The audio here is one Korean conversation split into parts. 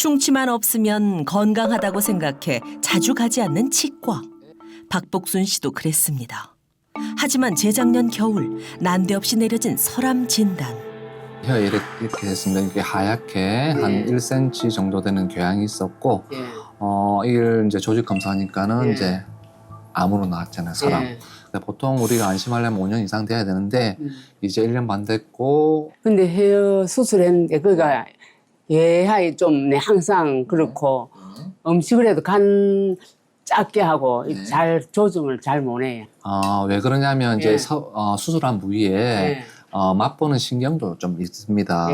충치만 없으면 건강하다고 생각해 자주 가지 않는 치과. 박복순 씨도 그랬습니다. 하지만 재작년 겨울 난데없이 내려진 설암 진단. 혀에 이렇게 됐습니다. 이게 하얗게 한 1cm 정도 되는 궤양이 있었고, 이걸 이제 조직 검사하니까는 이제 암으로 나왔잖아요, 설암. 근데 보통 우리가 안심하려면 5년 이상 돼야 되는데, 이제 1년 반 됐고. 근데 헤어 수술했는데, 그가 예하이 좀, 내 항상 그렇고, 음식을 해도 간 작게 하고, 잘 조정을 잘 못해요. 왜 그러냐면, 이제 수술한 부위에 맛보는 신경도 좀 있습니다.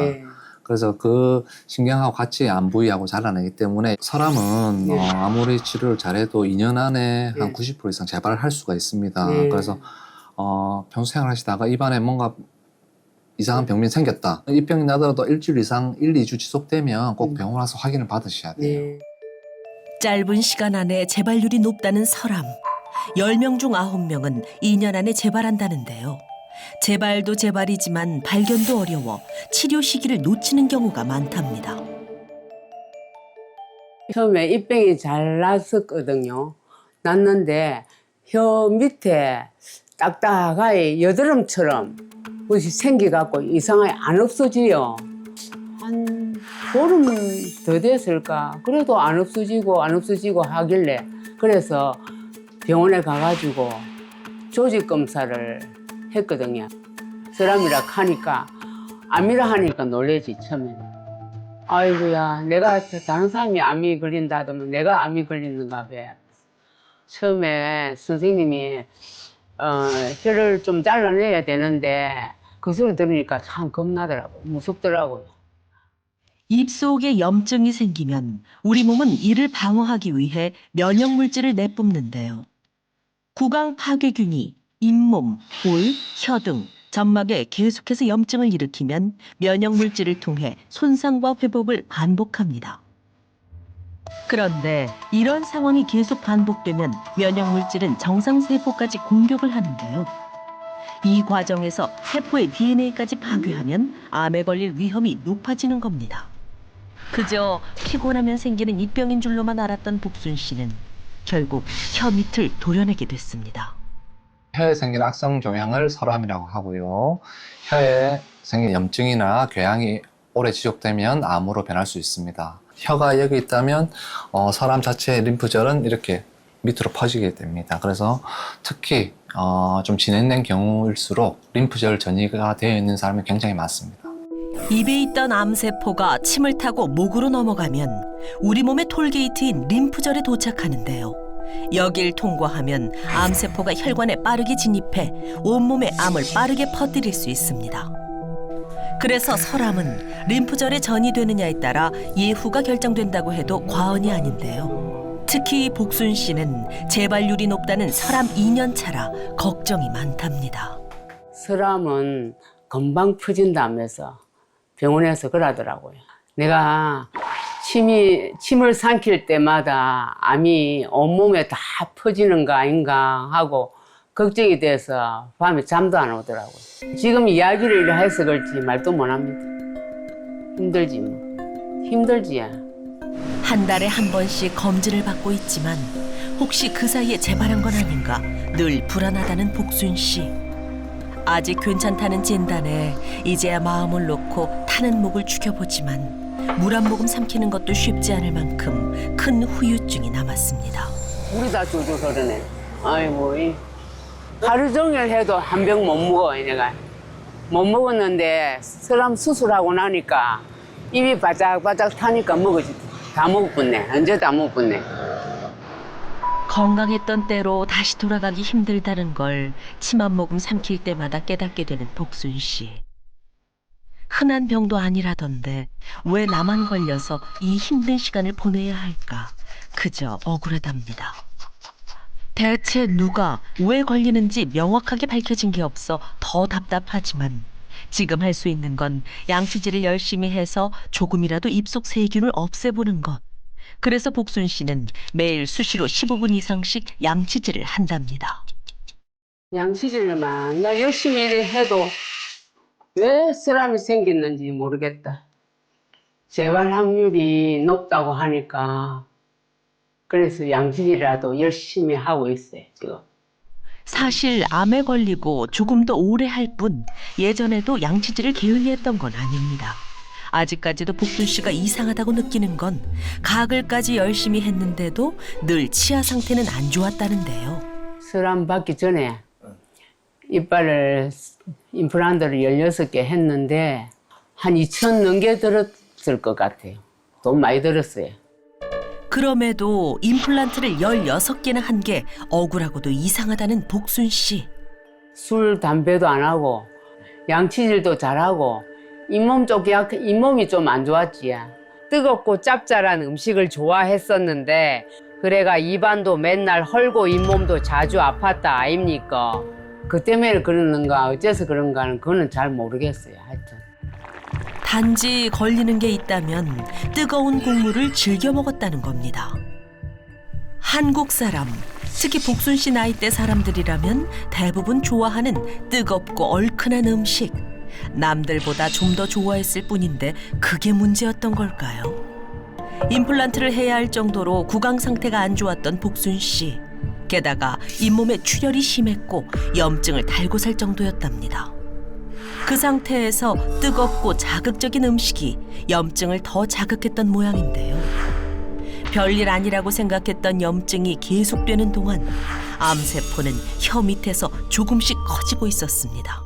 그래서 그 신경하고 같이 안 부위하고 자라나기 때문에 설암은 아무리 치료를 잘해도 2년 안에 한 90% 이상 재발할 수가 있습니다. 그래서 평소 생활하시다가 입안에 뭔가 이상한 병이 생겼다. 입병이 나더라도 일주일 이상 1, 2주 지속되면 꼭 병원 와서 확인을 받으셔야 돼요. 짧은 시간 안에 재발률이 높다는 설암. 10명 중 9명은 2년 안에 재발한다는데요. 재발도 재발이지만 발견도 어려워 치료 시기를 놓치는 경우가 많답니다. 처음에 입병이 잘 났었거든요. 났는데 혀 밑에 딱딱하게 여드름처럼 것이 생겨갖고 이상하게 안 없어지요. 한 보름 더 됐을까? 그래도 안 없어지고 하길래 그래서 병원에 가가지고 조직 검사를 했거든요. 설암이라 하니까 암이라 하니까 놀래지 처음에. 아이고야, 내가 다른 사람이 암이 걸린다 하면 내가 암이 걸리는가 봐. 처음에 선생님이 혀를 좀 잘라내야 되는데 그 소리 들으니까 참 겁나더라고, 무섭더라고요. 입속에 염증이 생기면 우리 몸은 이를 방어하기 위해 면역 물질을 내뿜는데요. 구강 파괴균이 잇몸, 볼, 혀 등 점막에 계속해서 염증을 일으키면 면역 물질을 통해 손상과 회복을 반복합니다. 그런데 이런 상황이 계속 반복되면 면역 물질은 정상 세포까지 공격을 하는데요. 이 과정에서 세포의 DNA까지 파괴하면 암에 걸릴 위험이 높아지는 겁니다. 그저 피곤하면 생기는 입병인 줄로만 알았던 복순 씨는 결국 혀 밑을 도려내게 됐습니다. 혀에 생긴 악성 종양을 설암이라고 하고요. 혀에 생긴 염증이나 궤양이 오래 지속되면 암으로 변할 수 있습니다. 혀가 여기 있다면 설암 자체의 림프절은 이렇게 밑으로 퍼지게 됩니다. 그래서 특히 좀 진행된 경우일수록 림프절 전이가 되어 있는 사람이 굉장히 많습니다. 입에 있던 암세포가 침을 타고 목으로 넘어가면 우리 몸의 톨게이트인 림프절에 도착하는데요. 여길 통과하면 암세포가 혈관에 빠르게 진입해 온몸에 암을 빠르게 퍼뜨릴 수 있습니다. 그래서 설암은 림프절에 전이되느냐에 따라 예후가 결정된다고 해도 과언이 아닌데요. 특히 복순 씨는 재발률이 높다는 설암 2년 차라 걱정이 많답니다. 설암은 금방 퍼진다면서 병원에서 그러더라고요. 내가 침을 삼킬 때마다 암이 온몸에 다 퍼지는 거 아닌가 하고 걱정이 돼서 밤에 잠도 안 오더라고요. 지금 이야기를 해서 그렇지 말도 못 합니다. 힘들지 뭐. 힘들지. 한 달에 한 번씩 검진을 받고 있지만 혹시 그 사이에 재발한 건 아닌가 늘 불안하다는 복순 씨. 아직 괜찮다는 진단에 이제야 마음을 놓고 타는 목을 죽여보지만 물 한 모금 삼키는 것도 쉽지 않을 만큼 큰 후유증이 남았습니다. 물이 다 줄줄 흐르네. 아이고, 하루 종일 해도 한 병 못 먹어, 내가. 못 먹었는데 설암 수술하고 나니까 입이 바짝바짝 타니까 먹어지. 다 먹었겠네. 언제 다 먹었겠네. 건강했던 때로 다시 돌아가기 힘들다는 걸 침 한 모금 삼킬 때마다 깨닫게 되는 복순 씨. 흔한 병도 아니라던데 왜 나만 걸려서 이 힘든 시간을 보내야 할까? 그저 억울하답니다. 대체 누가 왜 걸리는지 명확하게 밝혀진 게 없어 더 답답하지만 지금 할 수 있는 건 양치질을 열심히 해서 조금이라도 입속 세균을 없애보는 것. 그래서 복순 씨는 매일 수시로 15분 이상씩 양치질을 한답니다. 양치질을 맨날 열심히 해도 왜 설암이 생겼는지 모르겠다. 재발 확률이 높다고 하니까 그래서 양치질이라도 열심히 하고 있어요, 지금. 사실 암에 걸리고 조금 더 오래 할 뿐 예전에도 양치질을 게을리했던 건 아닙니다. 아직까지도 복순 씨가 이상하다고 느끼는 건 가글까지 열심히 했는데도 늘 치아 상태는 안 좋았다는데요. 서람 받기 전에 이빨을 임플란트를 16개 했는데 한 2천 넘게 들었을 것 같아요. 돈 많이 들었어요. 그럼에도 임플란트를 16개나 한 게 억울하고도 이상하다는 복순 씨. 술, 담배도 안 하고 양치질도 잘하고 잇몸이 좀 안 좋았지. 뜨겁고 짭짤한 음식을 좋아했었는데 그래가 입안도 맨날 헐고 잇몸도 자주 아팠다 아닙니까? 그 때문에 그러는가 어째서 그런가는 그거는 잘 모르겠어요. 하여튼. 단지 걸리는 게 있다면 뜨거운 국물을 즐겨 먹었다는 겁니다. 한국 사람, 특히 복순 씨 나이대 사람들이라면 대부분 좋아하는 뜨겁고 얼큰한 음식. 남들보다 좀 더 좋아했을 뿐인데 그게 문제였던 걸까요? 임플란트를 해야 할 정도로 구강 상태가 안 좋았던 복순 씨. 게다가 잇몸에 출혈이 심했고 염증을 달고 살 정도였답니다. 그 상태에서 뜨겁고 자극적인 음식이 염증을 더 자극했던 모양인데요. 별일 아니라고 생각했던 염증이 계속되는 동안 암세포는 혀 밑에서 조금씩 커지고 있었습니다.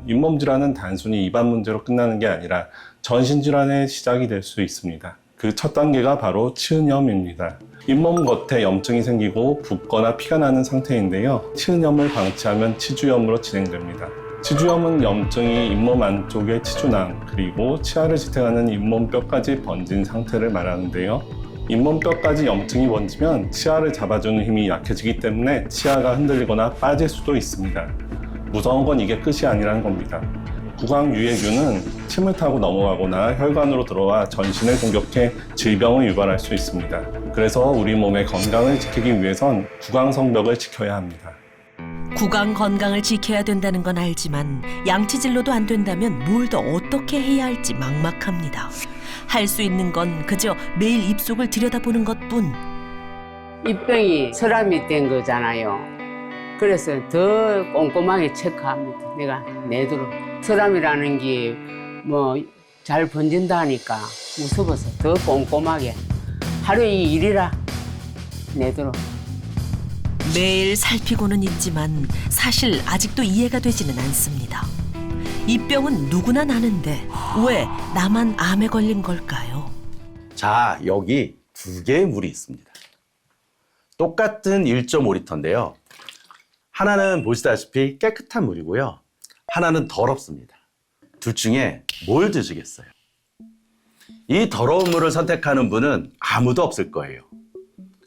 잇몸 질환은 단순히 입안 문제로 끝나는 게 아니라 전신 질환의 시작이 될 수 있습니다. 그 첫 단계가 바로 치은염입니다. 잇몸 겉에 염증이 생기고 붓거나 피가 나는 상태인데요. 치은염을 방치하면 치주염으로 진행됩니다. 치주염은 염증이 잇몸 안쪽의 치주낭 그리고 치아를 지탱하는 잇몸뼈까지 번진 상태를 말하는데요. 잇몸뼈까지 염증이 번지면 치아를 잡아주는 힘이 약해지기 때문에 치아가 흔들리거나 빠질 수도 있습니다. 무서운 건 이게 끝이 아니라는 겁니다. 구강 유해균은 침을 타고 넘어가거나 혈관으로 들어와 전신을 공격해 질병을 유발할 수 있습니다. 그래서 우리 몸의 건강을 지키기 위해선 구강 성벽을 지켜야 합니다. 구강 건강을 지켜야 된다는 건 알지만 양치질로도 안 된다면 뭘 더 어떻게 해야 할지 막막합니다. 할 수 있는 건 그저 매일 입속을 들여다보는 것뿐. 입병이 서람이 된 거잖아요. 그래서 더 꼼꼼하게 체크합니다. 내가 내도록. 서람이라는 게 뭐 잘 번진다니까 무서워서 더 꼼꼼하게 하루 이 일이라 내도록. 매일 살피고는 있지만 사실 아직도 이해가 되지는 않습니다. 이 병은 누구나 나는데 왜 나만 암에 걸린 걸까요? 자, 여기 두 개의 물이 있습니다. 똑같은 1.5리터인데요. 하나는 보시다시피 깨끗한 물이고요. 하나는 더럽습니다. 둘 중에 뭘 드시겠어요? 이 더러운 물을 선택하는 분은 아무도 없을 거예요.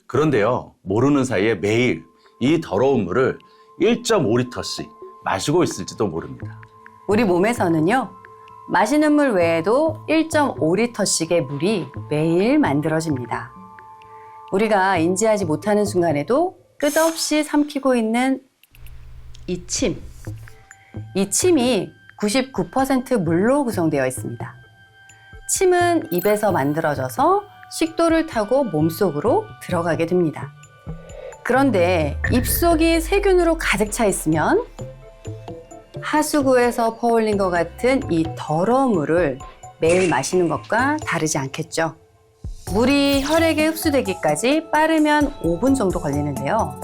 그런데요, 모르는 사이에 매일 이 더러운 물을 1.5리터씩 마시고 있을지도 모릅니다. 우리 몸에서는요, 마시는 물 외에도 1.5리터씩의 물이 매일 만들어집니다. 우리가 인지하지 못하는 순간에도 끝없이 삼키고 있는 이 침. 이 침이 99% 물로 구성되어 있습니다. 침은 입에서 만들어져서 식도를 타고 몸속으로 들어가게 됩니다. 그런데 입속이 세균으로 가득 차 있으면 하수구에서 퍼올린 것 같은 이 더러운 물을 매일 마시는 것과 다르지 않겠죠. 물이 혈액에 흡수되기까지 빠르면 5분 정도 걸리는데요.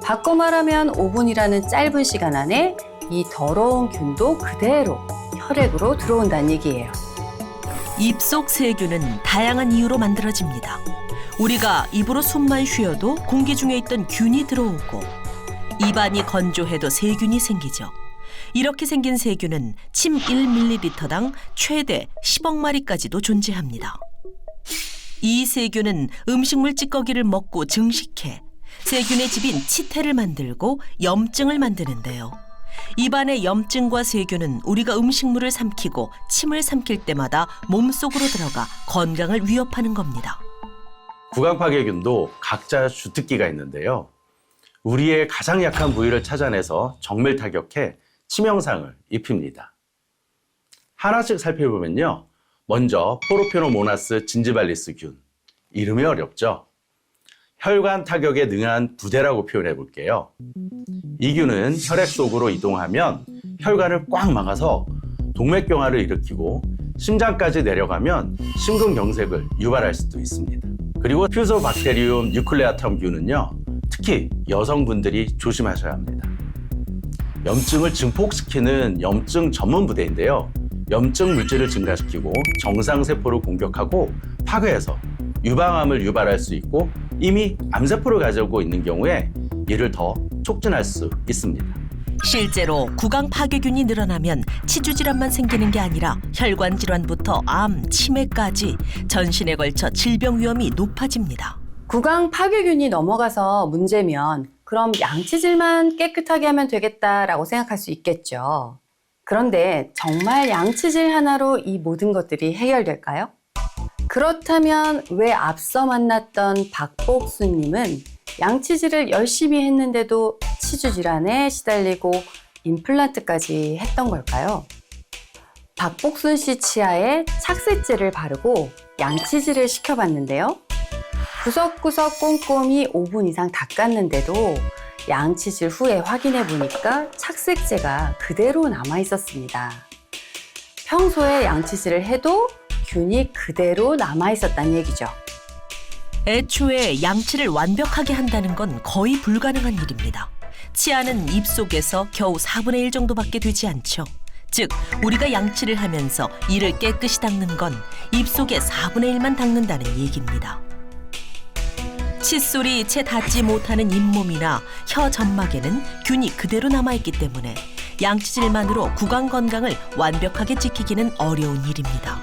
바꿔 말하면 5분이라는 짧은 시간 안에 이 더러운 균도 그대로 혈액으로 들어온다는 얘기예요. 입속 세균은 다양한 이유로 만들어집니다. 우리가 입으로 숨만 쉬어도 공기 중에 있던 균이 들어오고 입안이 건조해도 세균이 생기죠. 이렇게 생긴 세균은 침 1ml당 최대 10억 마리까지도 존재합니다. 이 세균은 음식물 찌꺼기를 먹고 증식해 세균의 집인 치태를 만들고 염증을 만드는데요. 입안의 염증과 세균은 우리가 음식물을 삼키고 침을 삼킬 때마다 몸속으로 들어가 건강을 위협하는 겁니다. 구강파괴균도 각자 주특기가 있는데요. 우리의 가장 약한 부위를 찾아내서 정밀 타격해 치명상을 입힙니다. 하나씩 살펴보면요. 먼저 포르피노모나스 진지발리스균. 이름이 어렵죠? 혈관 타격에 능한 부대라고 표현해 볼게요. 이 균은 혈액 속으로 이동하면 혈관을 꽉 막아서 동맥경화를 일으키고 심장까지 내려가면 심근경색을 유발할 수도 있습니다. 그리고 퓨소박테리움 뉴클레아텀균은요, 특히 여성분들이 조심하셔야 합니다. 염증을 증폭시키는 염증 전문 부대인데요. 염증 물질을 증가시키고 정상세포를 공격하고 파괴해서 유방암을 유발할 수 있고 이미 암세포를 가지고 있는 경우에 이를 더 촉진할 수 있습니다. 실제로 구강 파괴균이 늘어나면 치주 질환만 생기는 게 아니라 혈관 질환부터 암, 치매까지 전신에 걸쳐 질병 위험이 높아집니다. 구강 파괴균이 넘어가서 문제면 그럼 양치질만 깨끗하게 하면 되겠다라고 생각할 수 있겠죠. 그런데 정말 양치질 하나로 이 모든 것들이 해결될까요? 그렇다면 왜 앞서 만났던 박복수님은 양치질을 열심히 했는데도 치주 질환에 시달리고 임플란트까지 했던 걸까요? 박복순 씨 치아에 착색제를 바르고 양치질을 시켜봤는데요. 구석구석 꼼꼼히 5분 이상 닦았는데도 양치질 후에 확인해 보니까 착색제가 그대로 남아 있었습니다. 평소에 양치질을 해도 균이 그대로 남아 있었다는 얘기죠. 애초에 양치를 완벽하게 한다는 건 거의 불가능한 일입니다. 치아는 입속에서 겨우 4분의 1 정도밖에 되지 않죠. 즉, 우리가 양치를 하면서 이를 깨끗이 닦는 건 입속의 4분의 1만 닦는다는 얘기입니다. 칫솔이 채 닿지 못하는 잇몸이나 혀 점막에는 균이 그대로 남아있기 때문에 양치질만으로 구강 건강을 완벽하게 지키기는 어려운 일입니다.